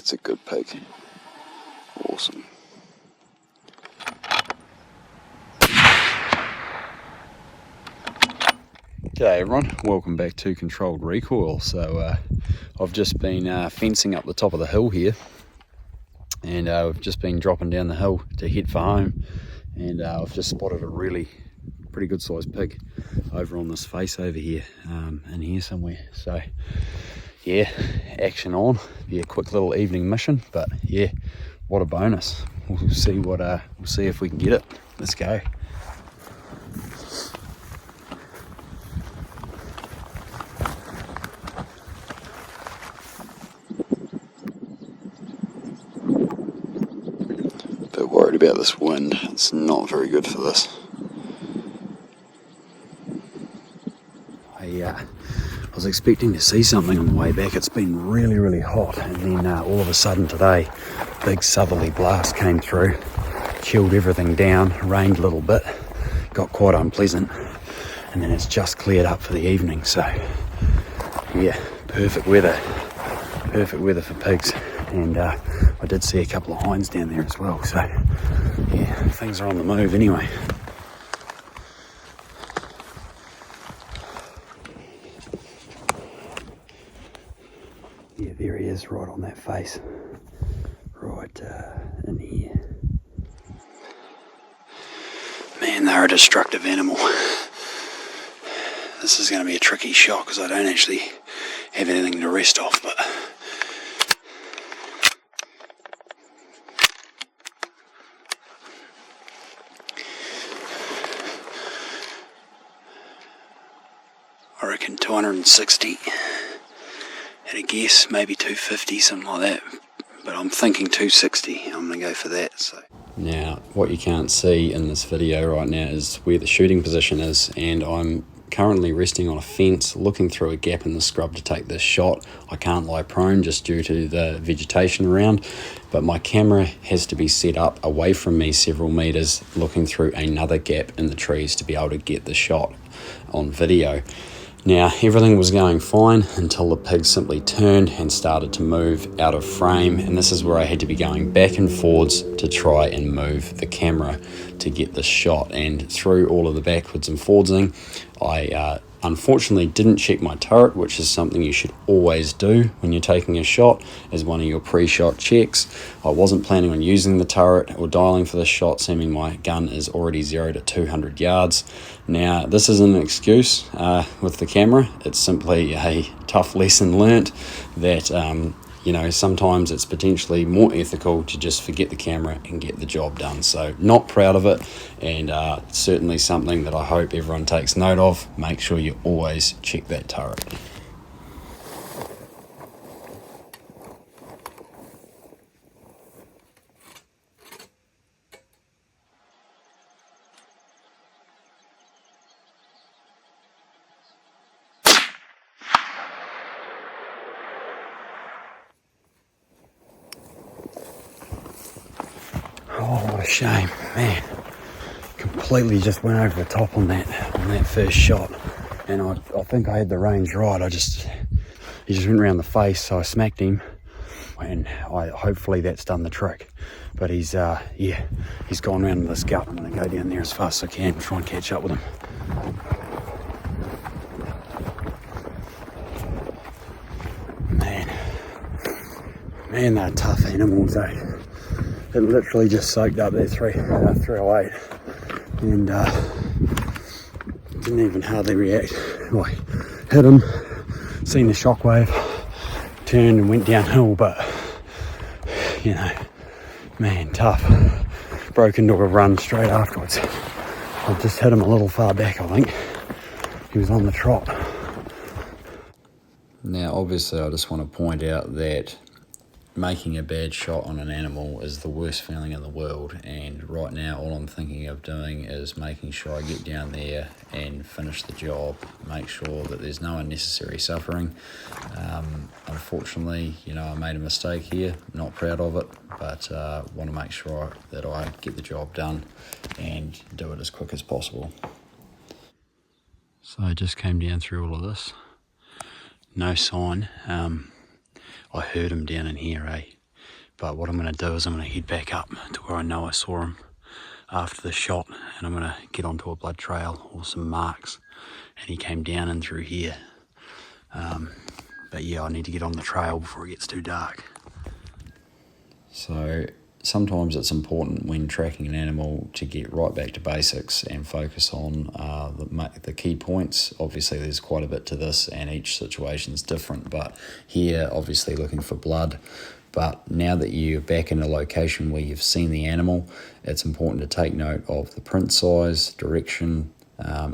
That's a good pig. Awesome. G'day everyone, welcome back to Controlled Recoil. So I've just been fencing up the top of the hill here, and we've just been dropping down the hill to head for home, and I've just spotted a really pretty good sized pig over on this face over here, in here somewhere. So yeah, action on. Be a quick little evening mission, but yeah, what a bonus. We'll see if we can get it. Let's go. Bit worried about this wind. It's not very good for this. I was expecting to see something on the way back. It's been really hot, and then all of a sudden today, big southerly blast came through, chilled everything down, rained a little bit, got quite unpleasant, and then it's just cleared up for the evening. So yeah, perfect weather for pigs. And I did see a couple of hinds down there as well, so yeah, things are on the move anyway. Yeah, there he is, right on that face, right in here. Man, they're a destructive animal. This is going to be a tricky shot because I don't actually have anything to rest off, but I reckon 260 at a guess, maybe 250, something like that, but I'm thinking 260. I'm going to go for that. So now what you can't see in this video right now is where the shooting position is, and I'm currently resting on a fence looking through a gap in the scrub to take this shot. I can't lie prone just due to the vegetation around, but my camera has to be set up away from me several meters looking through another gap in the trees to be able to get the shot on video. Now, everything was going fine until the pig simply turned and started to move out of frame, and this is where I had to be going back and forwards to try and move the camera to get the shot. And through all of the backwards and forwardsing, I unfortunately didn't check my turret, which is something you should always do when you're taking a shot as one of your pre-shot checks. I wasn't planning on using the turret or dialing for this shot, seeming my gun is already zeroed at 200 yards. Now, this isn't an excuse with the camera. It's simply a tough lesson learnt that sometimes it's potentially more ethical to just forget the camera and get the job done. So not proud of it, and certainly something that I hope everyone takes note of. Make sure you always check that turret. Oh, what a shame, man. Completely just went over the top on that first shot, and I think I had the range right. He just went around the face, so I smacked him, and hopefully that's done the trick. But he's gone around the scalp. I'm going to go down there as fast as I can and try and catch up with him. Man, they're tough animals, eh? It literally just soaked up that 308 and didn't even hardly react. I hit him, seen the shockwave, turned and went downhill, but man, tough. Broke into a run straight afterwards. I just hit him a little far back, I think. He was on the trot. Now, obviously, I just want to point out that making a bad shot on an animal is the worst feeling in the world, and right now all I'm thinking of doing is making sure I get down there and finish the job, make sure that there's no unnecessary suffering. Unfortunately, I made a mistake here, not proud of it, but want to make sure that I get the job done and do it as quick as possible. So I just came down through all of this, no sign. I heard him down in here, But what I'm going to do is I'm going to head back up to where I know I saw him after the shot, and I'm going to get onto a blood trail or some marks, and he came down and through here. But yeah, I need to get on the trail before it gets too dark. So sometimes it's important when tracking an animal to get right back to basics and focus on the key points. Obviously there's quite a bit to this and each situation is different, but here obviously looking for blood. But now that you're back in a location where you've seen the animal, it's important to take note of the print size, direction.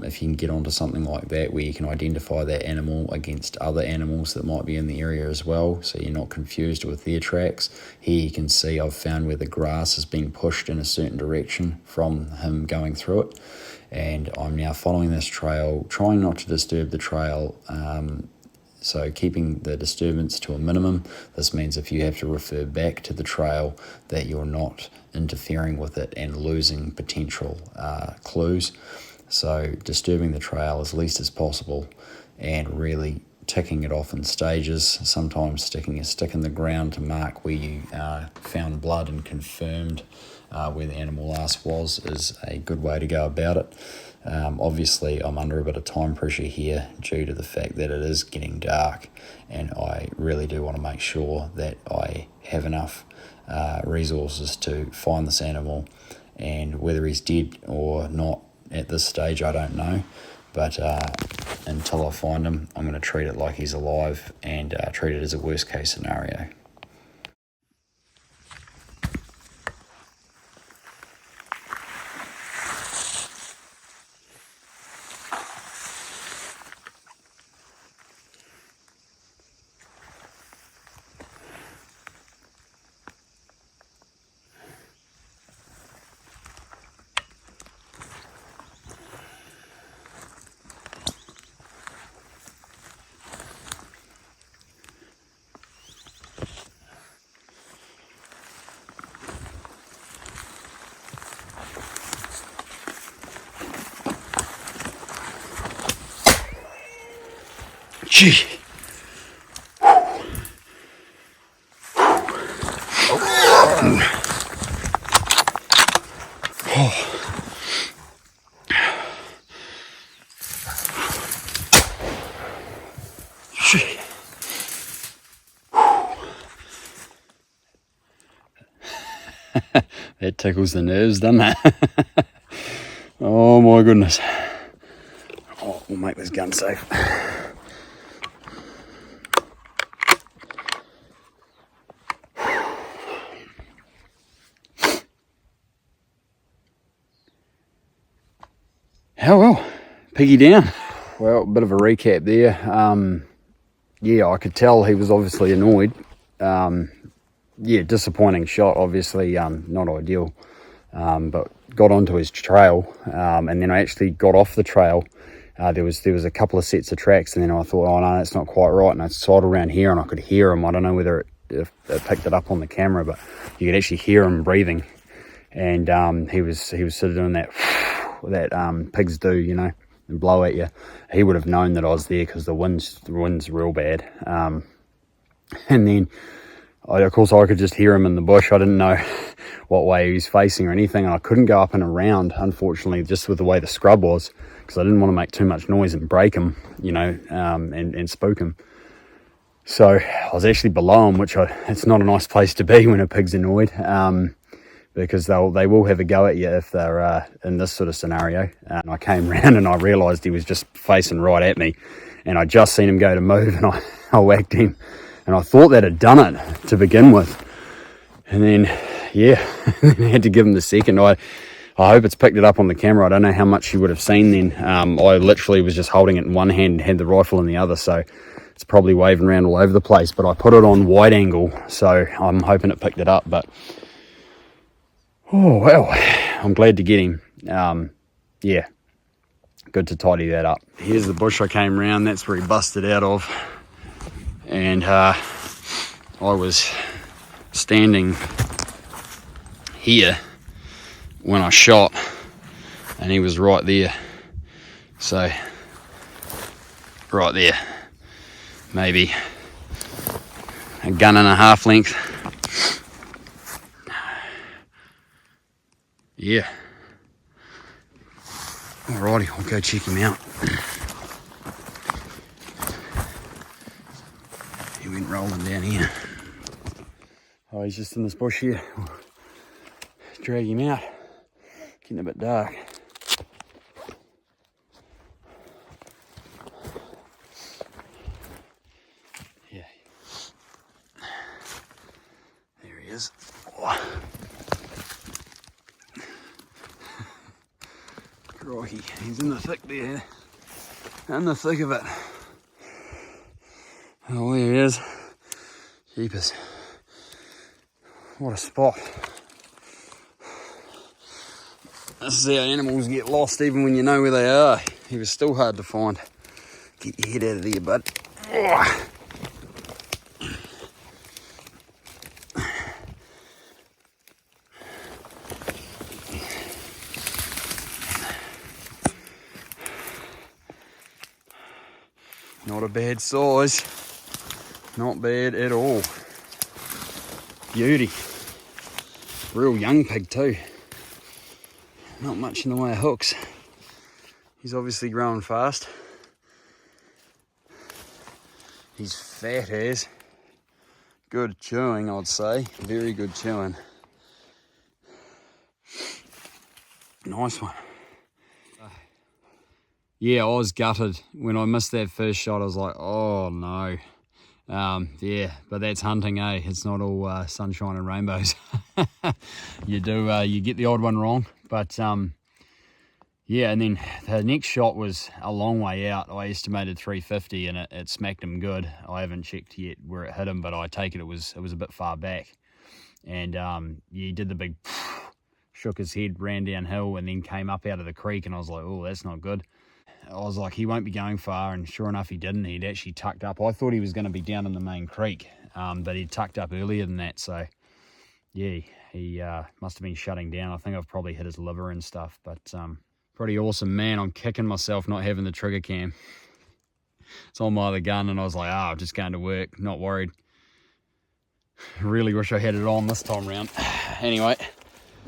If you can get onto something like that where you can identify that animal against other animals that might be in the area as well, so you're not confused with their tracks. Here you can see I've found where the grass has been pushed in a certain direction from him going through it, and I'm now following this trail, trying not to disturb the trail, so keeping the disturbance to a minimum. This means if you have to refer back to the trail that you're not interfering with it and losing potential clues. So disturbing the trail as least as possible and really ticking it off in stages. Sometimes sticking a stick in the ground to mark where you found blood and confirmed where the animal last was is a good way to go about it. Obviously I'm under a bit of time pressure here due to the fact that it is getting dark, and I really do want to make sure that I have enough resources to find this animal, and whether he's dead or not at this stage I don't know, but until I find him I'm going to treat it like he's alive and treat it as a worst case scenario. Gee. Gee. That tickles the nerves, doesn't it? Oh my goodness. Oh, we'll make this gun safe. Oh well, piggy down. Well, a bit of a recap there. Yeah, I could tell he was obviously annoyed. Yeah, disappointing shot, obviously, not ideal. But got onto his trail, and then I actually got off the trail. There was a couple of sets of tracks, and then I thought, oh no, that's not quite right. And I sidled around here, and I could hear him. I don't know whether it picked it up on the camera, but you could actually hear him breathing. And he was sort of doing that pigs do, you know, and blow at you. He would have known that I was there because the wind's real bad. And then, of course, I could just hear him in the bush. I didn't know what way he was facing or anything, and I couldn't go up and around, unfortunately, just with the way the scrub was, because I didn't want to make too much noise and break him, you know, and spook him. So I was actually below him, it's not a nice place to be when a pig's annoyed, because they will have a go at you if they're in this sort of scenario. And I came round and I realised he was just facing right at me, and I just seen him go to move, and I whacked him, and I thought that had done it to begin with. And then, yeah, I had to give him the second. I hope it's picked it up on the camera. I don't know how much you would have seen then. I literally was just holding it in one hand and had the rifle in the other, so it's probably waving around all over the place. But I put it on wide angle, so I'm hoping it picked it up. But oh well, I'm glad to get him. Yeah, good to tidy that up. Here's the bush I came round. That's where he busted out of, and I was standing here when I shot, and he was right there. So right there, maybe a gun and a half length yeah. Alrighty, I'll go check him out. He went rolling down here. Oh, he's just in this bush here. Drag him out. Getting a bit dark. Yeah. There he is. Oh. Crikey, he's in the thick there. In the thick of it. Oh, there he is. Jeepers. What a spot. This is how animals get lost even when you know where they are. He was still hard to find. Get your head out of there, bud. Oh. Not a bad size. Not bad at all. Beauty. Real young pig too. Not much in the way of hooks. He's obviously growing fast. He's fat as. Good chewing, I'd say. Very good chewing. Nice one. Yeah, I was gutted. When I missed that first shot, I was like, oh no. Yeah, but that's hunting, eh? It's not all sunshine and rainbows. You get the odd one wrong. But yeah, and then the next shot was a long way out. I estimated 350 and it smacked him good. I haven't checked yet where it hit him, but I take it was a bit far back. And yeah, he did the big shook his head, ran downhill, and then came up out of the creek, and I was like, oh, that's not good. I was like, he won't be going far, and sure enough, he didn't. He'd actually tucked up. I thought he was going to be down in the main creek, but he'd tucked up earlier than that, so yeah, he must have been shutting down. I think I've probably hit his liver and stuff, but pretty awesome. Man, I'm kicking myself not having the trigger cam. It's on my other gun, and I was like, I'm just going to work, not worried. Really wish I had it on this time round. Anyway.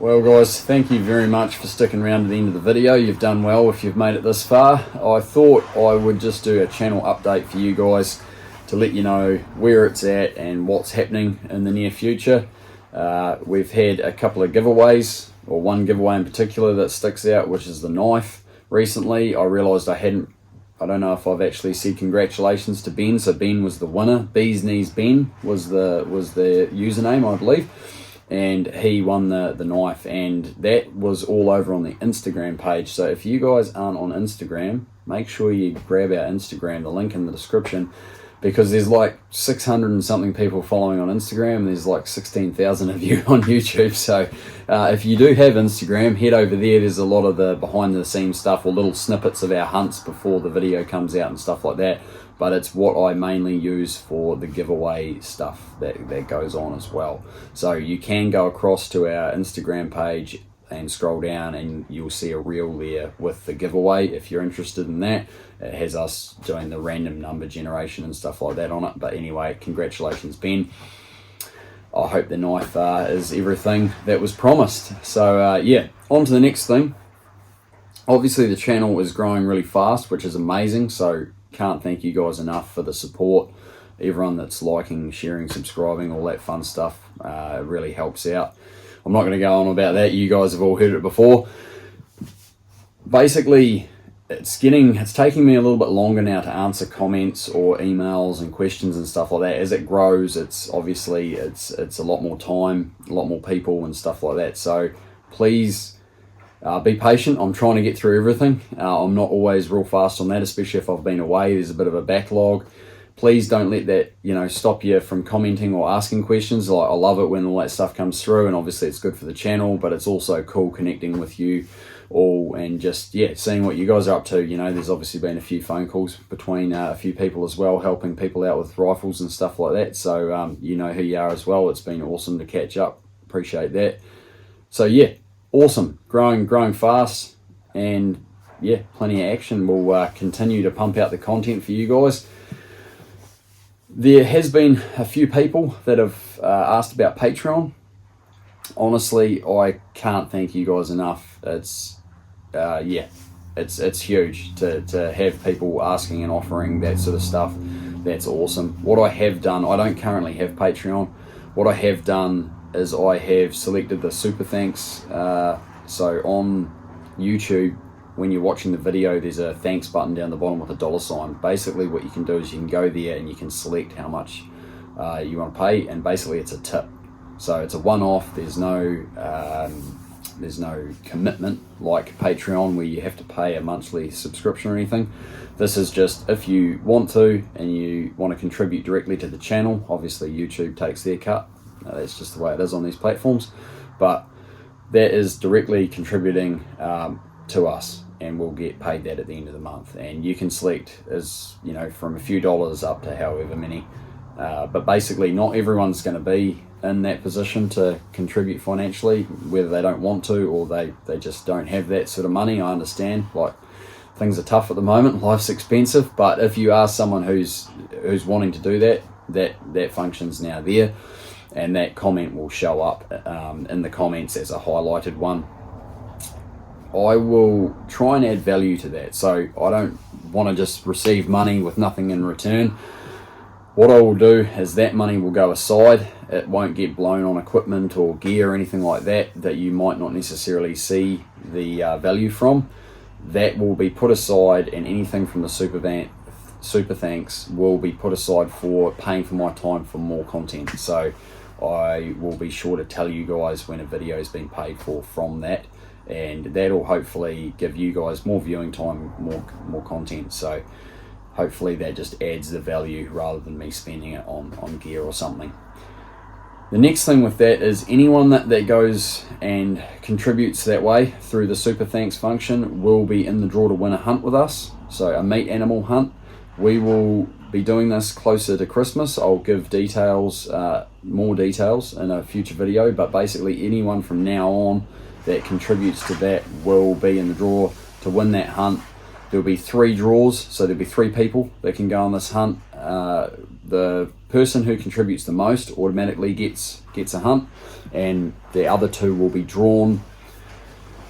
Well guys, thank you very much for sticking around to the end of the video. You've done well if you've made it this far. I thought I would just do a channel update for you guys to let you know where it's at and what's happening in the near future. We've had a couple of giveaways, or one giveaway in particular that sticks out, which is the knife. Recently I realised I don't know if I've actually said congratulations to Ben. So Ben was the winner. Bees Knees Ben was the username, I believe. And he won the knife, and that was all over on the Instagram page. So if you guys aren't on Instagram, make sure you grab our Instagram, the link in the description, because there's like 600 and something people following on Instagram, and there's like 16,000 of you on YouTube. So if you do have Instagram, head over there. There's a lot of the behind the scenes stuff, or little snippets of our hunts before the video comes out and stuff like that. But it's what I mainly use for the giveaway stuff that goes on as well. So you can go across to our Instagram page and scroll down, and you'll see a reel there with the giveaway if you're interested in that. It has us doing the random number generation and stuff like that on it. But anyway, congratulations, Ben. I hope the knife is everything that was promised. So yeah, on to the next thing. Obviously the channel is growing really fast, which is amazing. So can't thank you guys enough for the support. Everyone that's liking, sharing, subscribing, all that fun stuff, really helps out. I'm not going to go on about that. You guys have all heard it before. Basically, it's taking me a little bit longer now to answer comments or emails and questions and stuff like that. As it grows, it's obviously it's a lot more time, a lot more people and stuff like that. So please be patient. I'm trying to get through everything. I'm not always real fast on that, especially if I've been away. There's a bit of a backlog. Please don't let that, stop you from commenting or asking questions. I love it when all that stuff comes through, and obviously it's good for the channel, but it's also cool connecting with you all and just, seeing what you guys are up to. There's obviously been a few phone calls between a few people as well, helping people out with rifles and stuff like that. So you know who you are as well. It's been awesome to catch up. Appreciate that. So yeah, awesome. Growing fast, and yeah, plenty of action. We'll continue to pump out the content for you guys. There has been a few people that have asked about Patreon. honestly, I can't thank you guys enough. It's yeah, it's huge to have people asking and offering that sort of stuff. That's awesome. What I have done, I don't currently have Patreon. What I have done is I have selected the super thanks. So on YouTube, when you're watching the video, there's a thanks button down the bottom with a $sign. Basically what you can do is you can go there and you can select how much you want to pay, and basically it's a tip. So it's a one-off. There's no commitment like Patreon where you have to pay a monthly subscription or anything. This is just if you want to and you want to contribute directly to the channel. Obviously YouTube takes their cut. That's just the way it is on these platforms, but that is directly contributing to us, and we'll get paid that at the end of the month. And you can select as from a few dollars up to however many, but basically not everyone's going to be in that position to contribute financially, whether they don't want to or they just don't have that sort of money. I understand, like, things are tough at the moment, life's expensive, but if you are someone who's wanting to do that function's now there, and that comment will show up in the comments as a highlighted one. I will try and add value to that, so I don't want to just receive money with nothing in return. What I will do is that money will go aside. It won't get blown on equipment or gear or anything like that you might not necessarily see the value from. That will be put aside, and anything from the super thanks will be put aside for paying for my time for more content. So I will be sure to tell you guys when a video has been paid for from that, and that'll hopefully give you guys more viewing time, more content. So hopefully that just adds the value rather than me spending it on gear or something. The next thing with that is anyone that goes and contributes that way through the super thanks function will be in the draw to win a hunt with us. So a meat animal hunt. We will be doing this closer to Christmas. I'll give details, more details in a future video, but basically anyone from now on that contributes to that will be in the draw to win that hunt. There'll be 3 draws, so there'll be 3 people that can go on this hunt. The person who contributes the most automatically gets a hunt, and the other 2 will be drawn.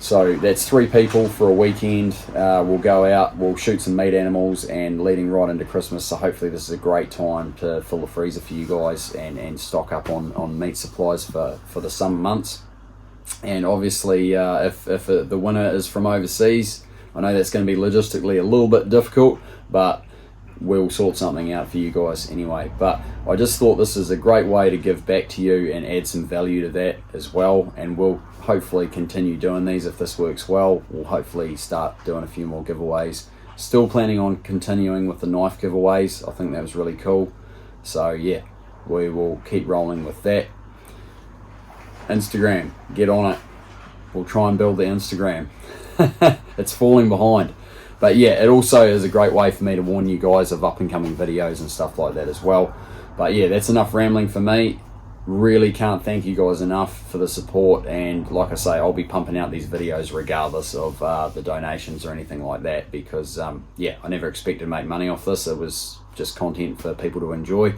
So that's 3 people for a weekend. We'll go out, we'll shoot some meat animals, and leading right into Christmas. So hopefully this is a great time to fill the freezer for you guys and stock up on meat supplies for the summer months. And obviously if the winner is from overseas, I know that's going to be logistically a little bit difficult, but we'll sort something out for you guys anyway. But I just thought this is a great way to give back to you and add some value to that as well, and we'll hopefully continue doing these. If this works well, we'll hopefully start doing a few more giveaways. Still planning on continuing with the knife giveaways. I think that was really cool. So yeah, we will keep rolling with that. Instagram, get on it. We'll try and build the Instagram. It's falling behind. But yeah, it also is a great way for me to warn you guys of up and coming videos and stuff like that as well. But yeah, that's enough rambling for me. Really can't thank you guys enough for the support, and like I say, I'll be pumping out these videos regardless of the donations or anything like that, because yeah, I never expected to make money off this. It was just content for people to enjoy.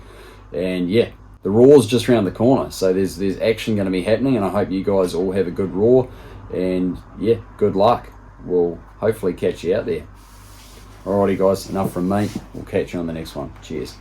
And yeah, the Raw's just around the corner, so there's action going to be happening, and I hope you guys all have a good Raw, and yeah, good luck. We'll hopefully catch you out there. Alrighty guys, enough from me. We'll catch you on the next one. Cheers.